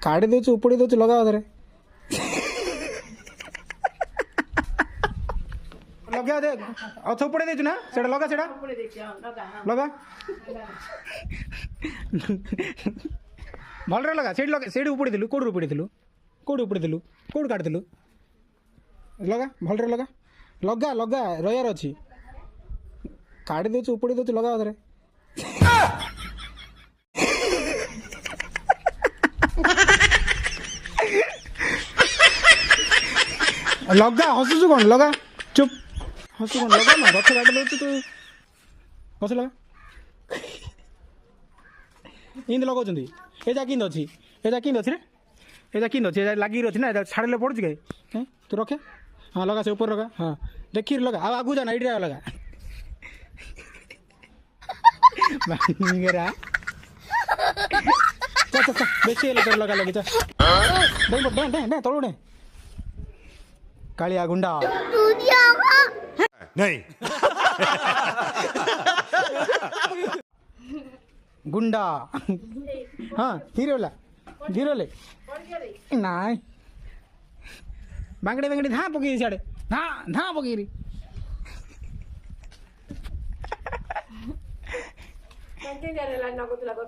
କାଢି ଦେଉଛୁ ଉପୁଡ଼ି ଦେଉଛୁ ଲଗା ଥରେ ଲଗା ଦେ ଆଉ ଥୋପଡ଼ି ଦେଇଛୁ ନା ସେଇଟା ଲଗା ସେଇଟା ଲଗା ଭଲରେ ଲଗା ସେଇଠି ଲଗା ସେଇଠି ଉପୁଡ଼ିଥିଲୁ କେଉଁଠି ଉପୁଡ଼ିଥିଲୁ କେଉଁଠୁ କାଟିଥିଲୁ ଲଗା ଭଲରେ ଲଗା ଲଗା ଲଗା ରହିବାର ଅଛି କାଢି ଦେଉଛୁ ଉପୁଡ଼ି ଦେଉଛୁ ଲଗା ଥରେ ଲଗା ହସୁଛୁ କ'ଣ ଲଗା ଚୁପ୍ ହସୁ କ'ଣ ଲଗା ନା ଗଛ କାଟି ଦେଉଛୁ ତୁ ଗଛ ଲଗା ଏମିତି ଲଗାଉଛନ୍ତି ଏଇଟା କେମିତି ଅଛି ଏଇଟା କେମିତି ଅଛି ରେ ଏଇଟା କେମିତି ଅଛି ଏଇଟା ଲାଗିକି ଅଛି ନା ଏଇଟା ଛାଡ଼ିଲେ ପଡ଼ୁଛି କାଇଁ ତୁ ରଖେ ହଁ ଲଗା ସେ ଉପରେ ଲଗା ହଁ ଦେଖିକି ଲଗା ଆଉ ଆଗକୁ ଯା ନା ଏଇଠି ଲଗା ବେଶୀ ହେଲେ ତୋର ଲଗା ଲାଗିଛ ତଳୁ ଡେ कालिया गुंडा नहीं गुंडा हाँ धीरे ले नाई बांगड़े बांगड़े धा पकी साड़े धा पकी